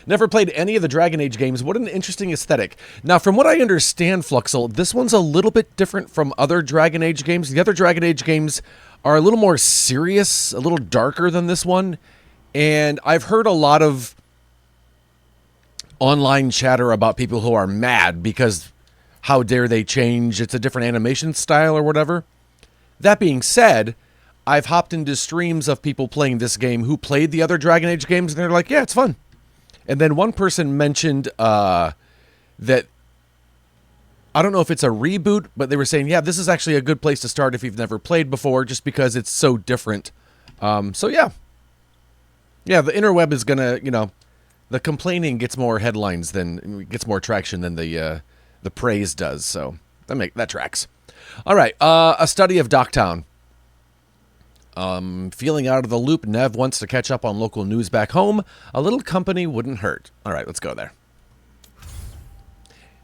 Never played any of the Dragon Age games. What an interesting aesthetic. Now, from what I understand, Fluxel, this one's a little bit different from other Dragon Age games. The other Dragon Age games are a little more serious, a little darker than this one. And I've heard a lot of online chatter about people who are mad because how dare they change? It's a different animation style or whatever. That being said, I've hopped into streams of people playing this game who played the other Dragon Age games, and they're like, yeah, it's fun. And then one person mentioned that, I don't know if it's a reboot, but they were saying, yeah, this is actually a good place to start if you've never played before, just because it's so different. So yeah. Yeah, the interweb is going to, the complaining gets more headlines gets more traction than the praise does. So that tracks. All right, a study of Docktown. Feeling out of the loop, Nev wants to catch up on local news back home. A little company wouldn't hurt. All right, let's go there.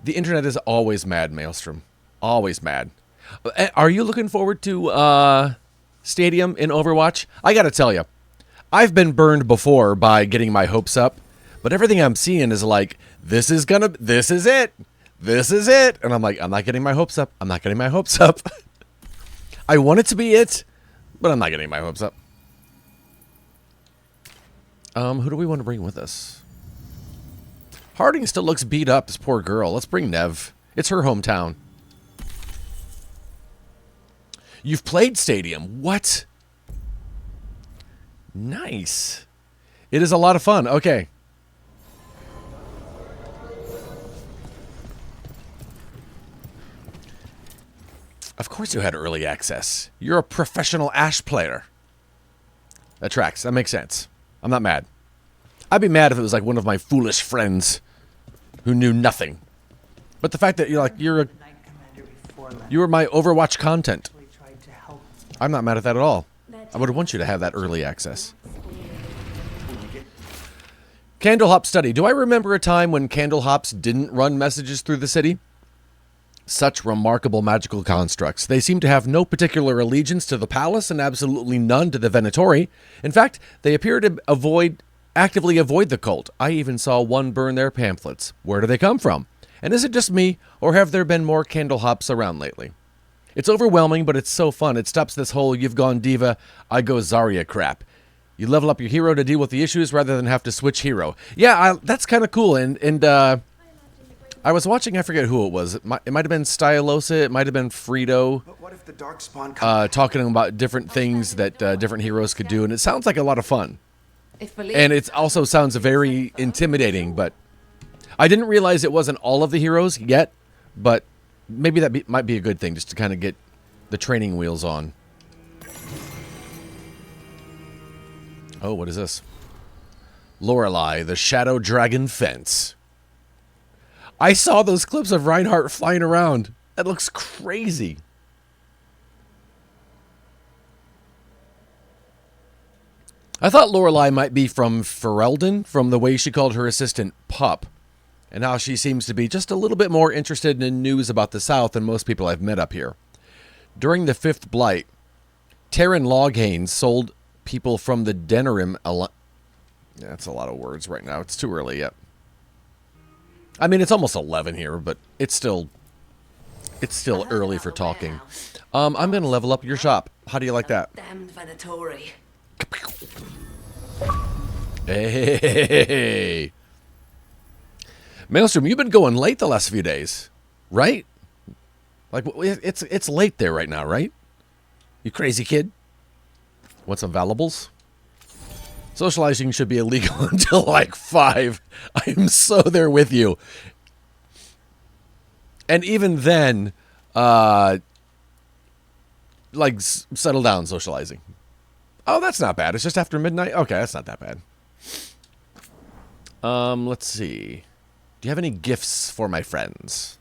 The internet is always mad, Maelstrom. Always mad. Are you looking forward to Stadium in Overwatch? I gotta tell you, I've been burned before by getting my hopes up, but everything I'm seeing is like, this is it. This is it. And I'm like, I'm not getting my hopes up. I'm not getting my hopes up. I want it to be it, but I'm not getting my hopes up. Who do we want to bring with us? Harding still looks beat up, this poor girl. Let's bring Nev. It's her hometown. You've played Stadium. What? Nice. It is a lot of fun. Okay. Of course you had early access. You're a professional Ash player. That tracks. That makes sense. I'm not mad. I'd be mad if it was like one of my foolish friends who knew nothing. But the fact that you were my Overwatch content. I'm not mad at that at all. I would want you to have that early access. Candlehop study. Do I remember a time when Candlehops didn't run messages through the city? Such remarkable magical constructs. They seem to have no particular allegiance to the palace and absolutely none to the Venatori. In fact, they appear to actively avoid the cult. I even saw one burn their pamphlets. Where do they come from? And is it just me, or have there been more Candlehops around lately? It's overwhelming, but it's so fun. It stops this whole you've gone diva, I go Zarya crap. You level up your hero to deal with the issues rather than have to switch hero. Yeah, that's kind of cool. And I was watching, I forget who it was. It might have been Stylosa, it might have been Frito. But what if the Darkspawn talking about different things that different heroes could do, and it sounds like a lot of fun. And it also sounds very intimidating, but I didn't realize it wasn't all of the heroes yet, but maybe that might be a good thing, just to kind of get the training wheels on. Oh, what is this? Lorelei, the Shadow Dragon Fence. I saw those clips of Reinhardt flying around. That looks crazy. I thought Lorelei might be from Ferelden, from the way she called her assistant Pup. And now she seems to be just a little bit more interested in news about the South than most people I've met up here. During the Fifth Blight, Terran Loghain sold people from the Denerim... That's a lot of words right now. It's too early yet. I mean, it's almost 11 here, but it's still early for talking. I'm going to level up your shop. How do you like that? Damned Venatori. Hey. Maelstrom, you've been going late the last few days, right? Like, it's late there right now, right? You crazy kid? Want some valuables? Socializing should be illegal until like 5. I am so there with you. And even then, like, settle down socializing. Oh, that's not bad. It's just after midnight? Okay, that's not that bad. Let's see. Do you have any gifts for my friends?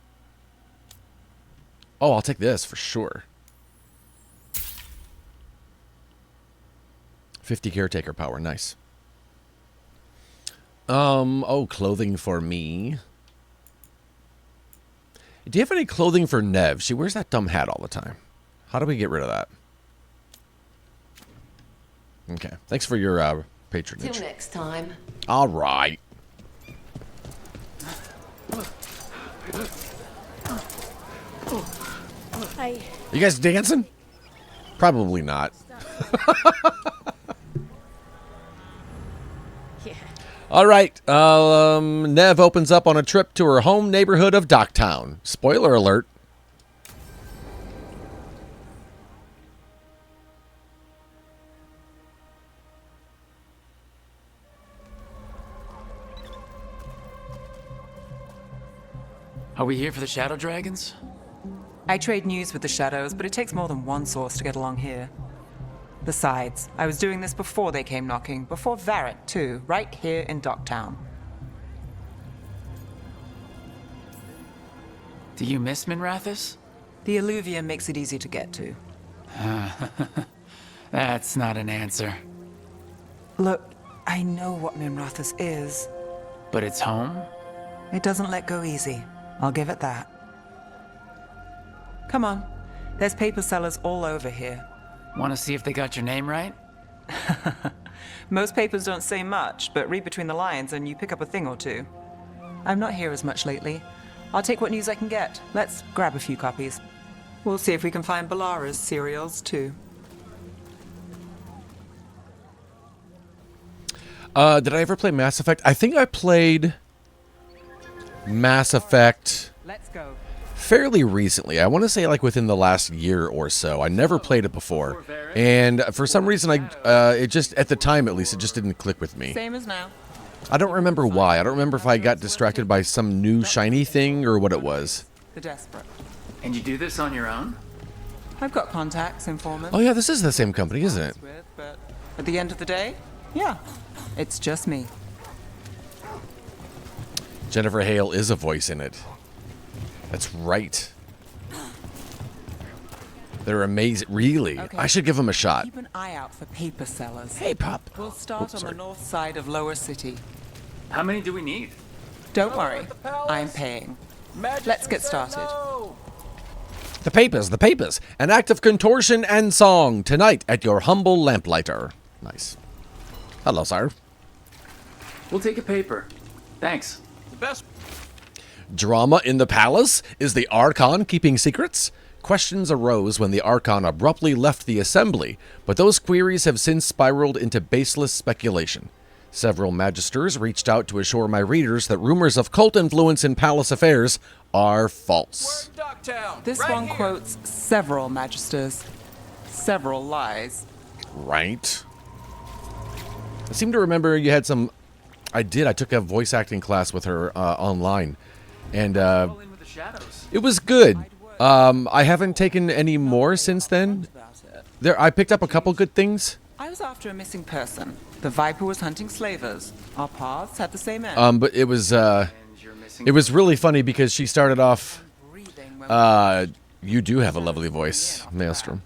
Oh, I'll take this for sure. 50 caretaker power, nice. Oh, clothing for me. Do you have any clothing for Nev? She wears that dumb hat all the time. How do we get rid of that? Okay, thanks for your patronage. Till next time. All right. You guys dancing? Probably not. Yeah. All right. Nev opens up on a trip to her home neighborhood of Docktown. Spoiler alert. Are we here for the Shadow Dragons? I trade news with the Shadows, but it takes more than one source to get along here. Besides, I was doing this before they came knocking, before Varret, too, right here in Docktown. Do you miss Minrathous? The Alluvia makes it easy to get to. That's not an answer. Look, I know what Minrathous is. But it's home? It doesn't let go easy. I'll give it that. Come on. There's paper sellers all over here. Want to see if they got your name right? Most papers don't say much, but read between the lines and you pick up a thing or two. I'm not here as much lately. I'll take what news I can get. Let's grab a few copies. We'll see if we can find Balara's serials, too. Did I ever play Mass Effect? I think I played Mass Effect Let's go. fairly recently. I want to say like within the last year or so. I never played it before. And for some reason, it just, at the time at least, it just didn't click with me. Same as now. I don't remember why. I don't remember if I got distracted by some new shiny thing or what it was. The desperate. And you do this on your own? I've got contacts, informants. Oh yeah, this is the same company, isn't it? With, but at the end of the day, yeah, it's just me. Jennifer Hale is a voice in it. That's right. They're amazing. Really? Okay. I should give them a shot. Keep an eye out for paper sellers. Hey, Pop. We'll start Oops, on sorry. the north side of Lower City. How many do we need? Don't worry, I'm paying. Let's get started. The papers, the papers. An act of contortion and song tonight at your humble lamplighter. Nice. Hello, sir. We'll take a paper. Thanks. Drama in the palace? Is the Archon keeping secrets? Questions arose when the Archon abruptly left the assembly, but those queries have since spiraled into baseless speculation. Several magisters reached out to assure my readers that rumors of cult influence in palace affairs are false. This one quotes several magisters, several lies. Right? I seem to remember you had some... I took a voice acting class with her online, and Roll in with the Shadows. it was good. I haven't taken any more since then. I picked up a couple good things. I was after a missing person. The Viper was hunting slavers. Our paths had the same end. But it was And you're missing. really funny because she started off. Breathing when You do have a lovely voice, Maelstrom.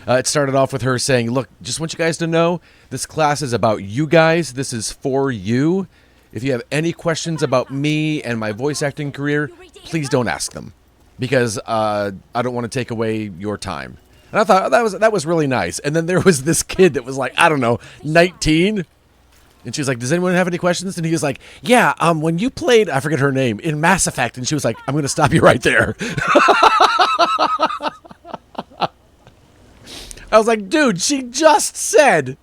It started off with her saying, "Look, just want you guys to know, this class is about you guys. This is for you. If you have any questions about me and my voice acting career, please don't ask them, because I don't want to take away your time." And I thought that was really nice. And then there was this kid that was like, I don't know, 19. And she was like, "Does anyone have any questions?" And he was like, "Yeah, when you played," I forget her name, in Mass Effect. And she was like, "I'm going to stop you right there." I was like, dude, she just said,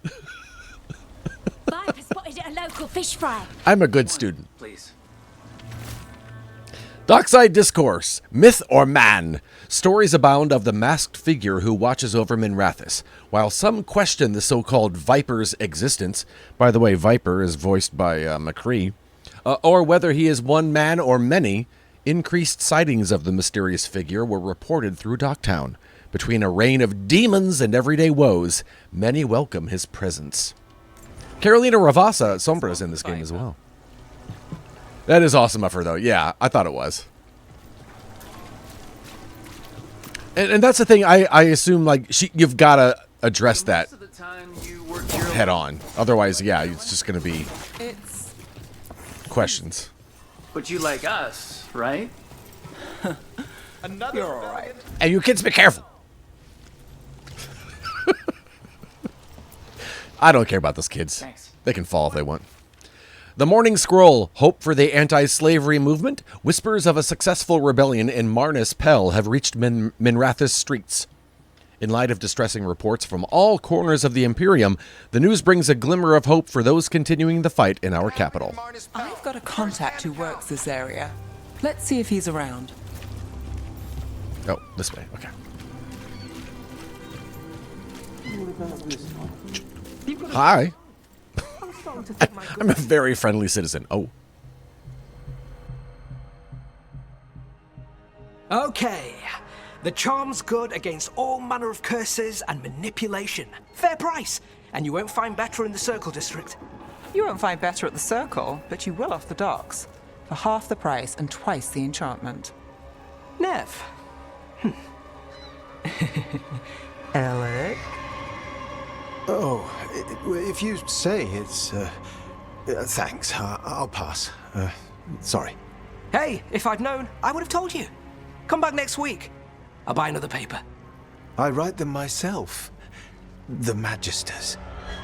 Viper spotted at a local fish fry. I'm a good student. Please. Dockside Discourse, Myth or Man? Stories abound of the masked figure who watches over Minrathous. While some question the so-called Viper's existence, by the way, Viper is voiced by McCree, or whether he is one man or many, increased sightings of the mysterious figure were reported through Docktown. Between a reign of demons and everyday woes, many welcome his presence. Carolina Ravassa Sombra is in this game as well. That is awesome of her, though. Yeah, I thought it was. And that's the thing. I assume like you've got to address that Most of the time you work your head on. Otherwise, yeah, it's just going to be it's questions. But you like us, right? you're all right. And you kids, be careful. I don't care about those kids. Thanks. They can fall if they want. The Morning Scroll, hope for the anti-slavery movement. Whispers of a successful rebellion in Marnis Pel have reached Minrathous streets. In light of distressing reports from all corners of the Imperium, the news brings a glimmer of hope for those continuing the fight in our capital. I've got a contact who works this area. Let's see if he's around. Oh, this way. Okay. Hi. I'm a very friendly citizen. Oh. Okay. The charm's good against all manner of curses and manipulation. Fair price. And you won't find better in the Circle District. You won't find better at the Circle, but you will off the docks. For half the price and twice the enchantment. Nev. Alec? Oh, if you say it's... thanks. I'll pass. Sorry. Hey, if I'd known, I would have told you. Come back next week. I'll buy another paper. I write them myself. The Magisters.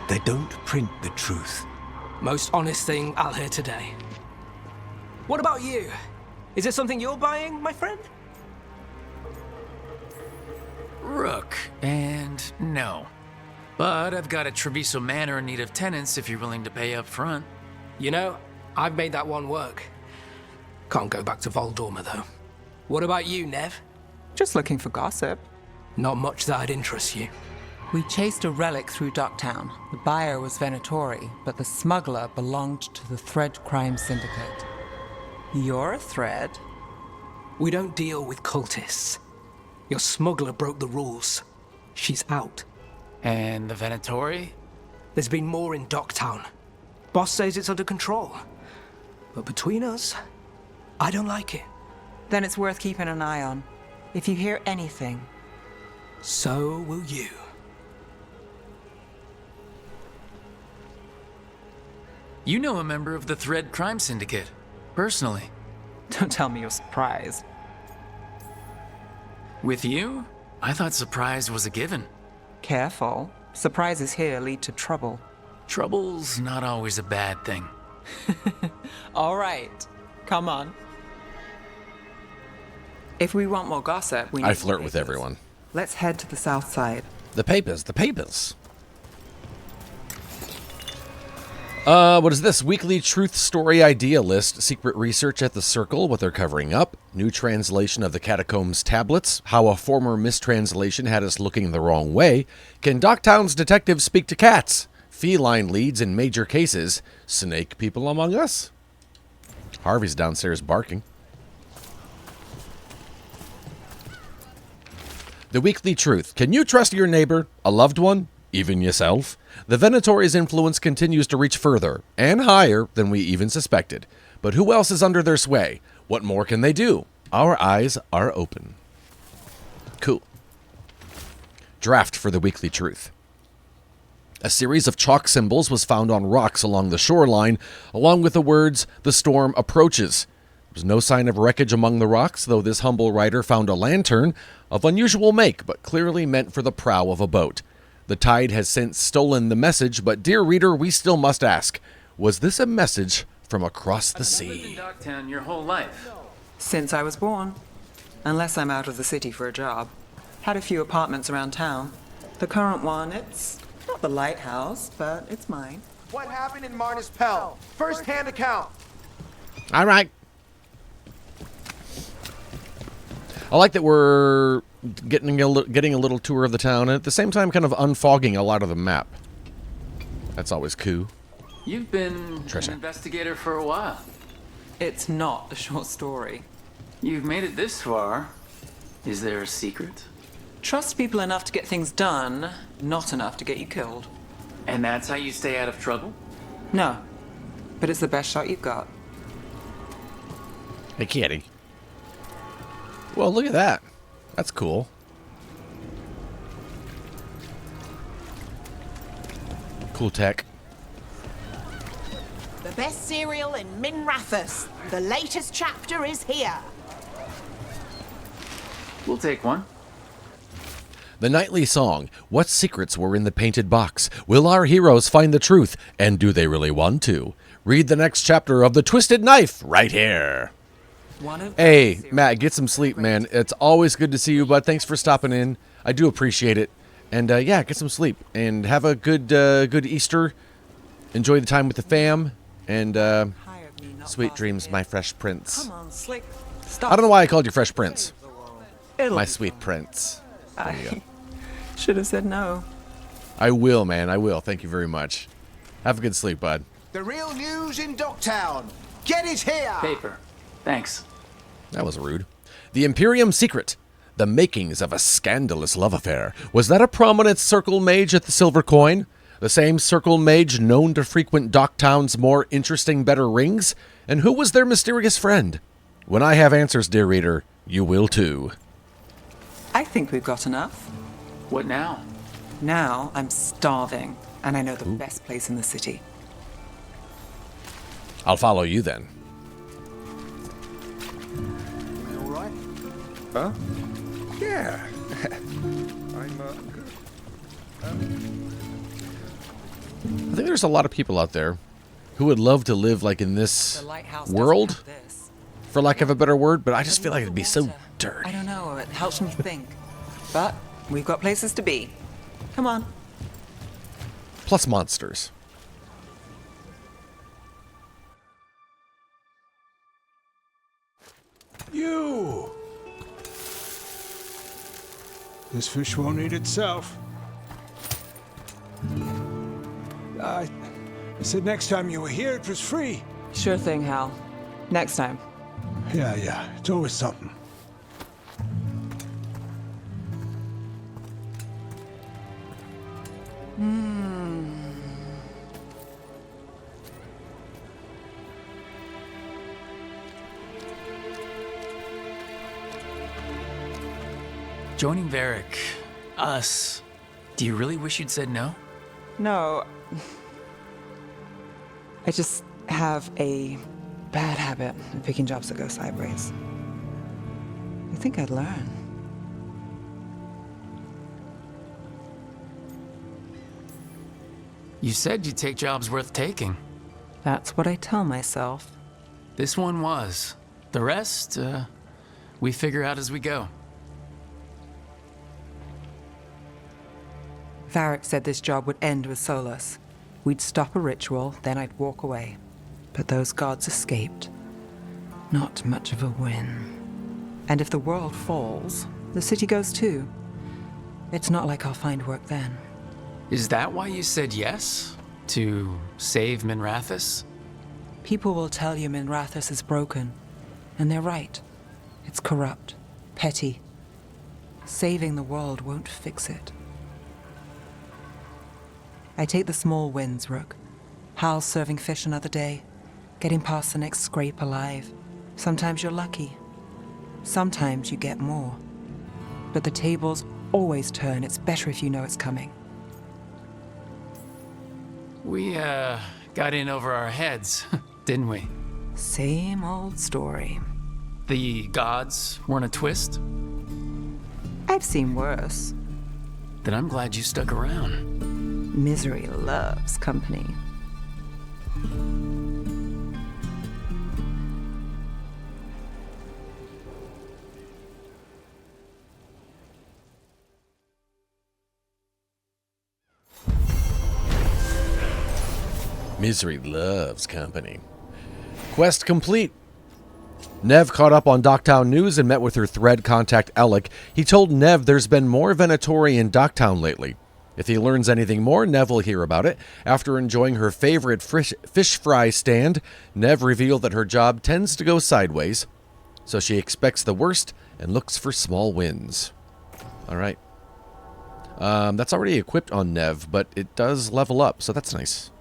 They don't print the truth. Most honest thing I'll hear today. What about you? Is it something you're buying, my friend? Rook, and no. But I've got a Treviso Manor in need of tenants if you're willing to pay up front. You know, I've made that one work. Can't go back to Voldorma, though. What about you, Nev? Just looking for gossip. Not much that'd interest you. We chased a relic through Docktown. The buyer was Venatori, but the smuggler belonged to the Thread Crime Syndicate. You're a Thread? We don't deal with cultists. Your smuggler broke the rules. She's out. And the Venatori? There's been more in Docktown. Boss says it's under control. But between us, I don't like it. Then it's worth keeping an eye on. If you hear anything. So will you. You know a member of the Thread Crime Syndicate, personally. Don't tell me you're surprised. With you? I thought surprise was a given. Careful. Surprises here lead to trouble. Trouble's not always a bad thing. All right. Come on. If we want more gossip, we need I flirt more with papers. everyone. Let's head to the south side. The papers. What is this? Weekly truth story idea list. Secret research at the Circle, what they're covering up. New translation of the Catacombs tablets. How a former mistranslation had us looking the wrong way. Can Docktown's detectives speak to cats? Feline leads in major cases. Snake people among us? Harvey's downstairs barking. The Weekly Truth. Can you trust your neighbor, a loved one, even yourself? The Venatori's influence continues to reach further and higher than we even suspected. But who else is under their sway? What more can they do? Our eyes are open. Cool. Draft for the Weekly Truth. A series of chalk symbols was found on rocks along the shoreline, along with the words, "The storm approaches." There was no sign of wreckage among the rocks, though this humble writer found a lantern of unusual make, but clearly meant for the prow of a boat. The tide has since stolen the message, but dear reader, we still must ask, was this a message from across the You've lived in sea? Docktown your whole life. Since I was born. Unless I'm out of the city for a job. Had a few apartments around town. The current one, it's not the lighthouse, but it's mine. What happened in Marnis Pel? First-hand account. All right. I like that we're getting a little tour of the town, and at the same time kind of unfogging a lot of the map. That's always cool. You've been Trisha. an investigator for a while. It's not a short story. You've made it this far. Is there a secret? Trust people enough to get things done, not enough to get you killed. And that's how you stay out of trouble? No, but it's the best shot you've got. Hey, kitty. Well, look at that. That's cool. Cool tech. The best cereal in Minrathous. The latest chapter is here. We'll take one. The nightly song. What secrets were in the painted box? Will our heroes find the truth? And do they really want to? Read the next chapter of The Twisted Knife right here. Hey, Matt, get some sleep, man. It's always good to see you, bud. Thanks for stopping in. I do appreciate it. And yeah, get some sleep and have a good Easter. Enjoy the time with the fam, and sweet dreams, my fresh prince. Come on, Slick. I Stop. don't know why I called you Fresh Prince. It'll My be sweet fine. prince. There you go. Should have said no. I will, man. I will. Thank you very much. Have a good sleep, bud. The real news in Docktown. Get it here! Paper. Thanks. That was rude. The Imperium Secret. The makings of a scandalous love affair. Was that a prominent circle mage at the Silver Coin? The same circle mage known to frequent Docktown's more interesting better rings? And who was their mysterious friend? When I have answers, dear reader, you will too. I think we've got enough. What now? Now I'm starving, and I know the best place in the city. I'll follow you then. You all right? Huh? Yeah. I'm good. I think there's a lot of people out there who would love to live like in this The lighthouse doesn't world, have this. for lack of a better word, but I just feel like it'd be so I dirty. don't know, it helps me think. But we've got places to be. Come on. Plus monsters. You! This fish won't eat itself. I said next time you were here it was free. Sure thing, Hal. Next time. Yeah, it's always something. Joining Varric, us. Do you really wish you'd said no? No. I just have a bad habit of picking jobs that go sideways. I think I'd learn. You said you'd take jobs worth taking. That's what I tell myself. This one was. The rest, we figure out as we go. Varric said this job would end with Solus. We'd stop a ritual, then I'd walk away. But those gods escaped. Not much of a win. And if the world falls, the city goes too. It's not like I'll find work then. Is that why you said yes? To save Minrathous? People will tell you Minrathous is broken. And they're right. It's corrupt, petty. Saving the world won't fix it. I take the small wins, Rook. Hal serving fish another day. Getting past the next scrape alive. Sometimes you're lucky. Sometimes you get more. But the tables always turn. It's better if you know it's coming. We, got in over our heads, didn't we? Same old story. The gods weren't a twist? I've seen worse. Then I'm glad you stuck around. Misery loves company. Misery loves company. Quest complete. Nev caught up on Docktown news and met with her thread contact Alec. He told Nev there's been more Venatori in Docktown lately. If he learns anything more, Nev will hear about it. After enjoying her favorite fish fry stand, Nev revealed that her job tends to go sideways, so she expects the worst and looks for small wins. All right. That's already equipped on Nev, but it does level up, so that's nice.